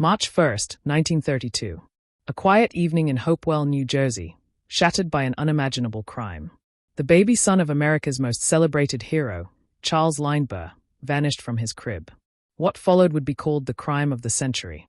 March 1, 1932. A quiet evening in Hopewell, New Jersey, shattered by an unimaginable crime. The baby son of America's most celebrated hero, Charles Lindbergh, vanished from his crib. What followed would be called the crime of the century.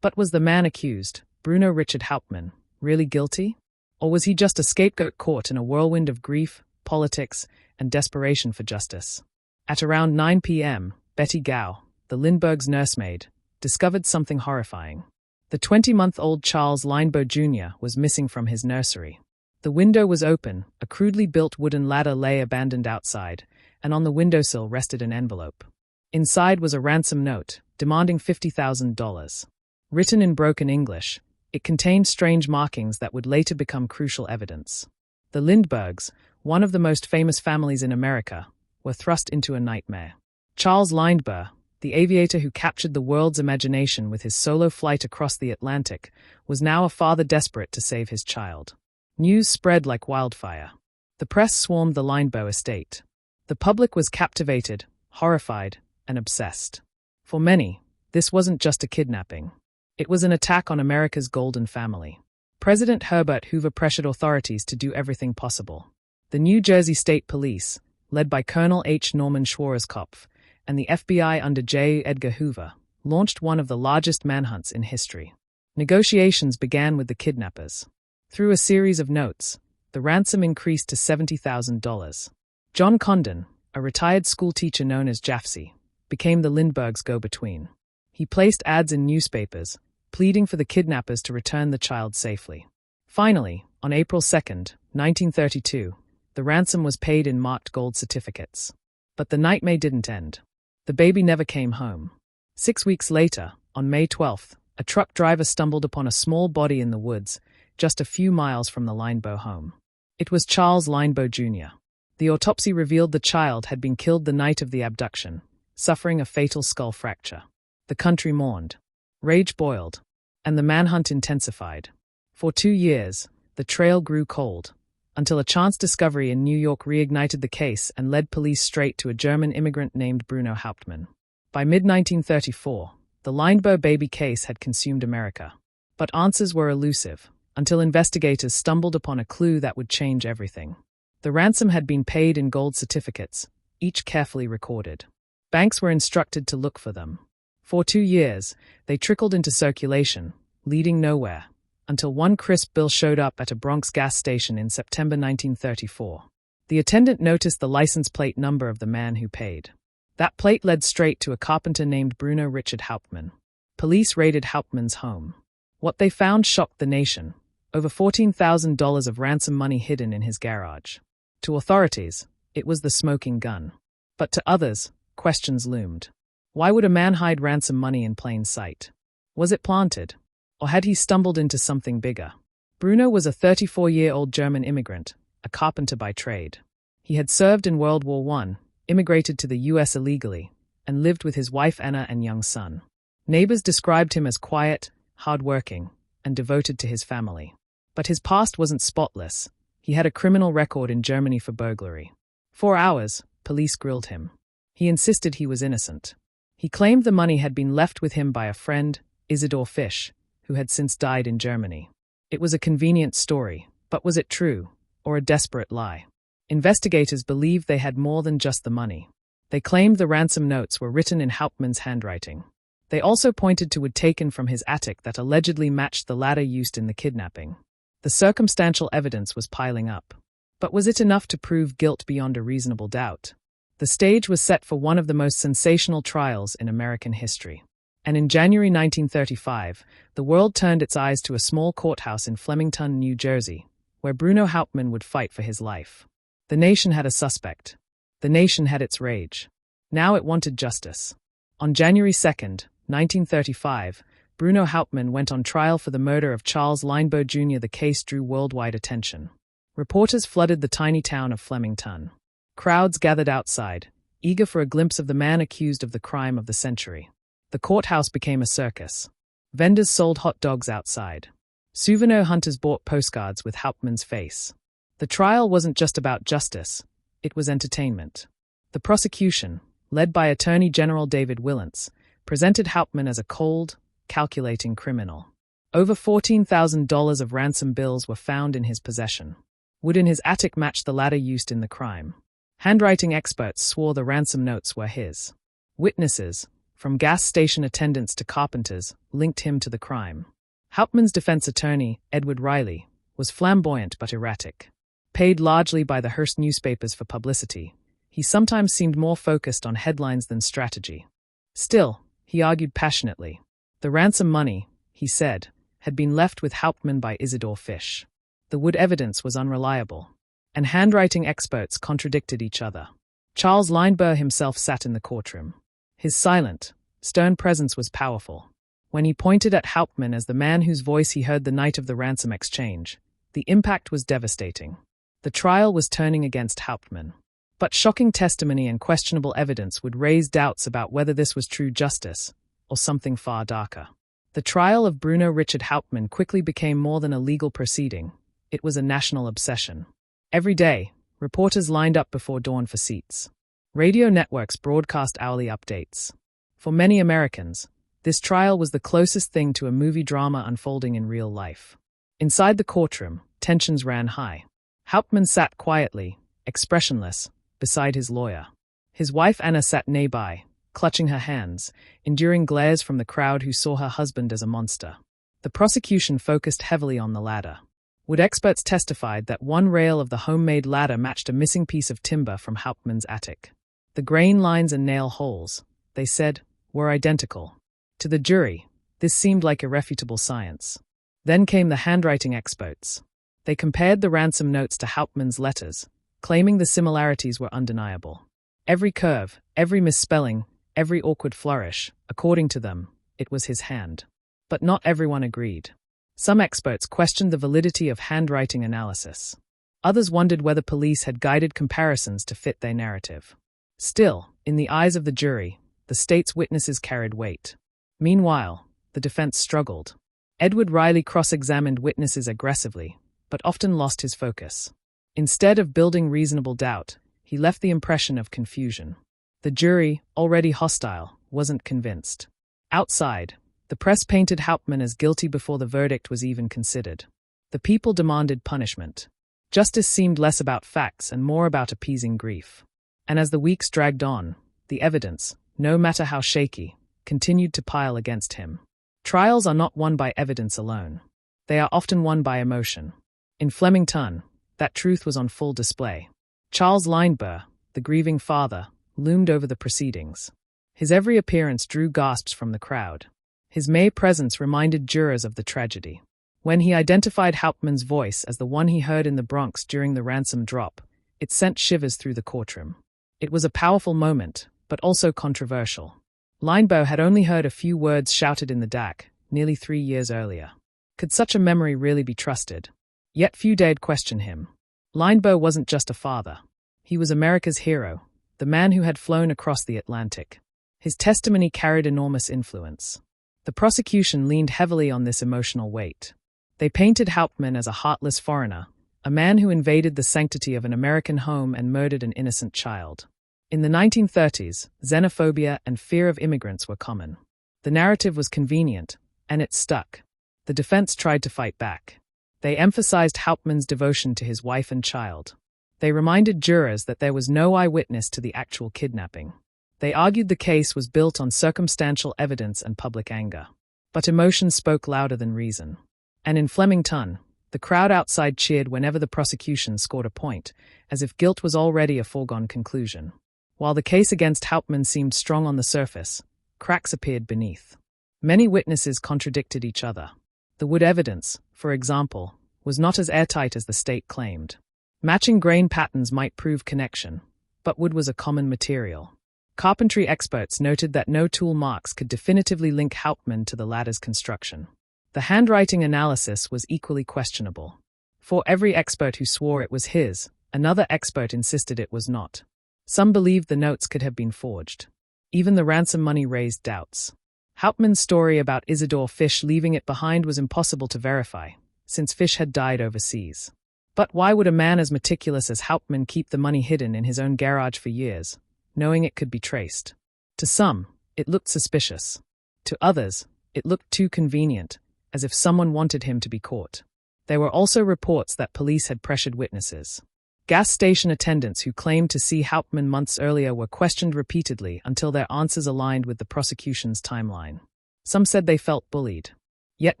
But was the man accused, Bruno Richard Hauptmann, really guilty? Or was he just a scapegoat caught in a whirlwind of grief, politics, and desperation for justice? At around 9 p.m., Betty Gow, the Lindbergh's nursemaid, discovered something horrifying. The 20-month-old Charles Lindbergh Jr. was missing from his nursery. The window was open, a crudely built wooden ladder lay abandoned outside, and on the windowsill rested an envelope. Inside was a ransom note, demanding $50,000. Written in broken English, it contained strange markings that would later become crucial evidence. The Lindberghs, one of the most famous families in America, were thrust into a nightmare. Charles Lindbergh, the aviator who captured the world's imagination with his solo flight across the Atlantic, was now a father desperate to save his child. News spread like wildfire. The press swarmed the Lindbergh estate. The public was captivated, horrified, and obsessed. For many, this wasn't just a kidnapping. It was an attack on America's golden family. President Herbert Hoover pressured authorities to do everything possible. The New Jersey State Police, led by Colonel H. Norman Schwarzkopf, and the FBI under J. Edgar Hoover, launched one of the largest manhunts in history. Negotiations began with the kidnappers. Through a series of notes, the ransom increased to $70,000. John Condon, a retired schoolteacher known as Jafsy, became the Lindberghs' go-between. He placed ads in newspapers, pleading for the kidnappers to return the child safely. Finally, on April 2, 1932, the ransom was paid in marked gold certificates. But the nightmare didn't end. The baby never came home. 6 weeks later, on May 12th, a truck driver stumbled upon a small body in the woods, just a few miles from the Lindbergh home. It was Charles Lindbergh Jr. The autopsy revealed the child had been killed the night of the abduction, suffering a fatal skull fracture. The country mourned. Rage boiled. And the manhunt intensified. For 2 years, the trail grew cold, until a chance discovery in New York reignited the case and led police straight to a German immigrant named Bruno Hauptmann. By mid-1934, the Lindbergh baby case had consumed America. But answers were elusive, until investigators stumbled upon a clue that would change everything. The ransom had been paid in gold certificates, each carefully recorded. Banks were instructed to look for them. For 2 years, they trickled into circulation, leading nowhere, until one crisp bill showed up at a Bronx gas station in September 1934. The attendant noticed the license plate number of the man who paid. That plate led straight to a carpenter named Bruno Richard Hauptmann. Police raided Hauptmann's home. What they found shocked the nation: over $14,000 of ransom money hidden in his garage. To authorities, it was the smoking gun. But to others, questions loomed. Why would a man hide ransom money in plain sight? Was it planted? Or had he stumbled into something bigger? Bruno was a 34-year-old German immigrant, a carpenter by trade. He had served in World War I, immigrated to the U.S. illegally, and lived with his wife Anna and young son. Neighbors described him as quiet, hard-working, and devoted to his family. But his past wasn't spotless. He had a criminal record in Germany for burglary. For hours, police grilled him. He insisted he was innocent. He claimed the money had been left with him by a friend, Isidor Fisch, who had since died in Germany. It was a convenient story, but was it true, or a desperate lie? Investigators believed they had more than just the money. They claimed the ransom notes were written in Hauptmann's handwriting. They also pointed to wood taken from his attic that allegedly matched the ladder used in the kidnapping. The circumstantial evidence was piling up. But was it enough to prove guilt beyond a reasonable doubt? The stage was set for one of the most sensational trials in American history. And in January 1935, the world turned its eyes to a small courthouse in Flemington, New Jersey, where Bruno Hauptmann would fight for his life. The nation had a suspect. The nation had its rage. Now it wanted justice. On January 2, 1935, Bruno Hauptmann went on trial for the murder of Charles Lindbergh Jr. The case drew worldwide attention. Reporters flooded the tiny town of Flemington. Crowds gathered outside, eager for a glimpse of the man accused of the crime of the century. The courthouse became a circus. Vendors sold hot dogs outside. Souvenir hunters bought postcards with Hauptmann's face. The trial wasn't just about justice, it was entertainment. The prosecution, led by Attorney General David Willents, presented Hauptmann as a cold, calculating criminal. Over $14,000 of ransom bills were found in his possession. Wood in his attic matched the ladder used in the crime. Handwriting experts swore the ransom notes were his. Witnesses, from gas station attendants to carpenters, linked him to the crime. Hauptmann's defense attorney, Edward Riley, was flamboyant but erratic. Paid largely by the Hearst newspapers for publicity, he sometimes seemed more focused on headlines than strategy. Still, he argued passionately. The ransom money, he said, had been left with Hauptmann by Isidore Fish. The Wood evidence was unreliable, and handwriting experts contradicted each other. Charles Lindbergh himself sat in the courtroom. His silent, stern presence was powerful. When he pointed at Hauptmann as the man whose voice he heard the night of the ransom exchange, the impact was devastating. The trial was turning against Hauptmann. But shocking testimony and questionable evidence would raise doubts about whether this was true justice, or something far darker. The trial of Bruno Richard Hauptmann quickly became more than a legal proceeding. It was a national obsession. Every day, reporters lined up before dawn for seats. Radio networks broadcast hourly updates. For many Americans, this trial was the closest thing to a movie drama unfolding in real life. Inside the courtroom, tensions ran high. Hauptmann sat quietly, expressionless, beside his lawyer. His wife Anna sat nearby, clutching her hands, enduring glares from the crowd who saw her husband as a monster. The prosecution focused heavily on the ladder. Wood experts testified that one rail of the homemade ladder matched a missing piece of timber from Hauptmann's attic. The grain lines and nail holes, they said, were identical. To the jury, this seemed like irrefutable science. Then came the handwriting experts. They compared the ransom notes to Hauptmann's letters, claiming the similarities were undeniable. Every curve, every misspelling, every awkward flourish, according to them, it was his hand. But not everyone agreed. Some experts questioned the validity of handwriting analysis. Others wondered whether police had guided comparisons to fit their narrative. Still, in the eyes of the jury, the state's witnesses carried weight. Meanwhile, the defense struggled. Edward Riley cross-examined witnesses aggressively, but often lost his focus. Instead of building reasonable doubt, he left the impression of confusion. The jury, already hostile, wasn't convinced. Outside, the press painted Hauptmann as guilty before the verdict was even considered. The people demanded punishment. Justice seemed less about facts and more about appeasing grief. And as the weeks dragged on, the evidence, no matter how shaky, continued to pile against him. Trials are not won by evidence alone. They are often won by emotion. In Flemington, that truth was on full display. Charles Lindbergh, the grieving father, loomed over the proceedings. His every appearance drew gasps from the crowd. His May presence reminded jurors of the tragedy. When he identified Hauptmann's voice as the one he heard in the Bronx during the ransom drop, it sent shivers through the courtroom. It was a powerful moment, but also controversial. Lindbergh had only heard a few words shouted in the DAC, nearly 3 years earlier. Could such a memory really be trusted? Yet few dared question him. Lindbergh wasn't just a father. He was America's hero, the man who had flown across the Atlantic. His testimony carried enormous influence. The prosecution leaned heavily on this emotional weight. They painted Hauptmann as a heartless foreigner, a man who invaded the sanctity of an American home and murdered an innocent child. In the 1930s, xenophobia and fear of immigrants were common. The narrative was convenient, and it stuck. The defense tried to fight back. They emphasized Hauptmann's devotion to his wife and child. They reminded jurors that there was no eyewitness to the actual kidnapping. They argued the case was built on circumstantial evidence and public anger. But emotion spoke louder than reason. And in Flemington, the crowd outside cheered whenever the prosecution scored a point, as if guilt was already a foregone conclusion. While the case against Hauptmann seemed strong on the surface, cracks appeared beneath. Many witnesses contradicted each other. The Wood evidence, for example, was not as airtight as the state claimed. Matching grain patterns might prove connection, but wood was a common material. Carpentry experts noted that no tool marks could definitively link Hauptmann to the ladder's construction. The handwriting analysis was equally questionable. For every expert who swore it was his, another expert insisted it was not. Some believed the notes could have been forged. Even the ransom money raised doubts. Hauptmann's story about Isidore Fish leaving it behind was impossible to verify, since Fish had died overseas. But why would a man as meticulous as Hauptmann keep the money hidden in his own garage for years, knowing it could be traced? To some, it looked suspicious. To others, It looked too convenient, as if someone wanted him to be caught. There were also reports that police had pressured witnesses. Gas station attendants who claimed to see Hauptmann months earlier were questioned repeatedly until their answers aligned with the prosecution's timeline. Some said they felt bullied. Yet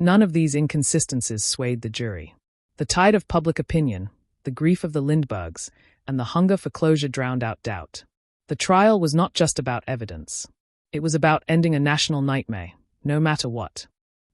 none of these inconsistencies swayed the jury. The tide of public opinion, the grief of the Lindberghs, and the hunger for closure drowned out doubt. The trial was not just about evidence. It was about ending a national nightmare, no matter what.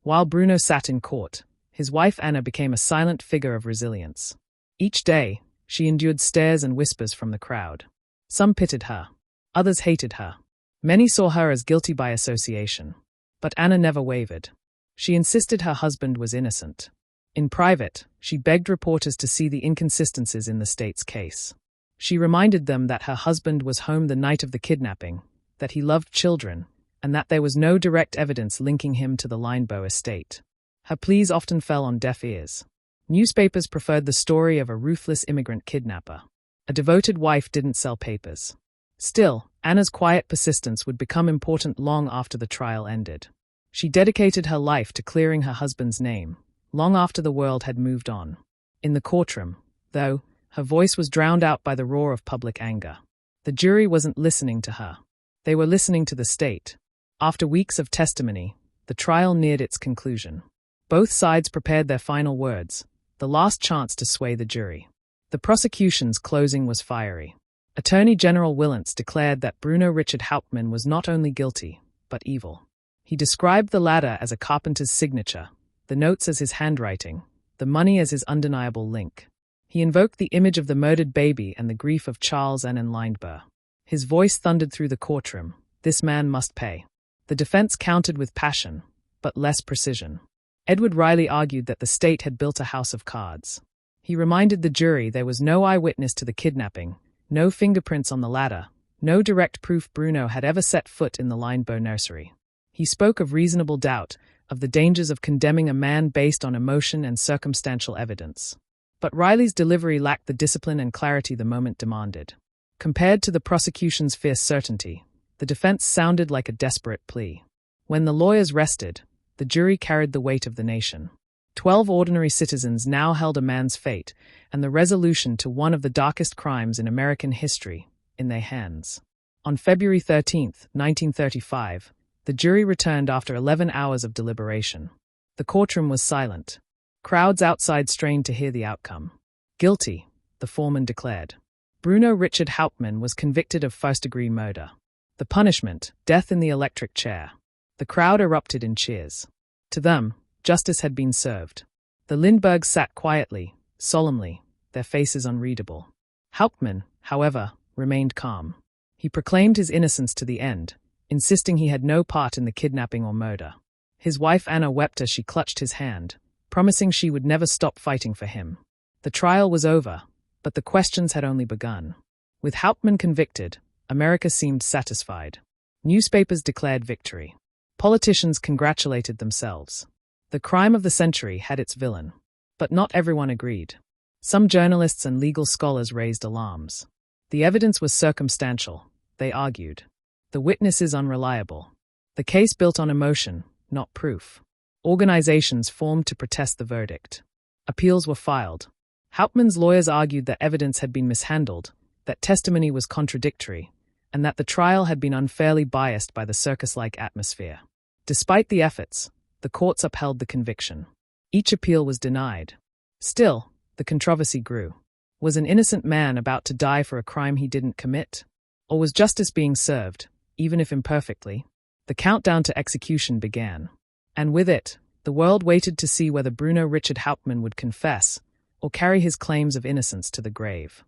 While Bruno sat in court, his wife Anna became a silent figure of resilience. Each day, she endured stares and whispers from the crowd. Some pitied her. Others hated her. Many saw her as guilty by association. But Anna never wavered. She insisted her husband was innocent. In private, she begged reporters to see the inconsistencies in the state's case. She reminded them that her husband was home the night of the kidnapping, that he loved children, and that there was no direct evidence linking him to the Lindbergh estate. Her pleas often fell on deaf ears. Newspapers preferred the story of a ruthless immigrant kidnapper. A devoted wife didn't sell papers. Still, Anna's quiet persistence would become important long after the trial ended. She dedicated her life to clearing her husband's name, long after the world had moved on. In the courtroom, though, her voice was drowned out by the roar of public anger. The jury wasn't listening to her. They were listening to the state. After weeks of testimony, the trial neared its conclusion. Both sides prepared their final words, the last chance to sway the jury. The prosecution's closing was fiery. Attorney General Willents declared that Bruno Richard Hauptmann was not only guilty, but evil. He described the latter as a carpenter's signature, the notes as his handwriting, the money as his undeniable link. He invoked the image of the murdered baby and the grief of Charles and Lindbergh. His voice thundered through the courtroom, "This man must pay." The defense countered with passion, but less precision. Edward Riley argued that the state had built a house of cards. He reminded the jury there was no eyewitness to the kidnapping, no fingerprints on the ladder, no direct proof Bruno had ever set foot in the Lindbergh nursery. He spoke of reasonable doubt, of the dangers of condemning a man based on emotion and circumstantial evidence. But Riley's delivery lacked the discipline and clarity the moment demanded. Compared to the prosecution's fierce certainty, the defense sounded like a desperate plea. When the lawyers rested, the jury carried the weight of the nation. 12 ordinary citizens now held a man's fate and the resolution to one of the darkest crimes in American history in their hands. On February 13, 1935, the jury returned after 11 hours of deliberation. The courtroom was silent. Crowds outside strained to hear the outcome. Guilty, the foreman declared. Bruno Richard Hauptmann was convicted of first-degree murder. The punishment, death in the electric chair. The crowd erupted in cheers. To them, justice had been served. The Lindberghs sat quietly, solemnly, their faces unreadable. Hauptmann, however, remained calm. He proclaimed his innocence to the end, insisting he had no part in the kidnapping or murder. His wife Anna wept as she clutched his hand, promising she would never stop fighting for him. The trial was over, but the questions had only begun. With Hauptmann convicted, America seemed satisfied. Newspapers declared victory. Politicians congratulated themselves. The crime of the century had its villain. But not everyone agreed. Some journalists and legal scholars raised alarms. The evidence was circumstantial, they argued. The witnesses unreliable. The case built on emotion, not proof. Organizations formed to protest the verdict. Appeals were filed. Hauptmann's lawyers argued that evidence had been mishandled, that testimony was contradictory, and that the trial had been unfairly biased by the circus-like atmosphere. Despite the efforts, the courts upheld the conviction. Each appeal was denied. Still, the controversy grew. Was an innocent man about to die for a crime he didn't commit? Or was justice being served, even if imperfectly? The countdown to execution began. And with it, the world waited to see whether Bruno Richard Hauptmann would confess or carry his claims of innocence to the grave.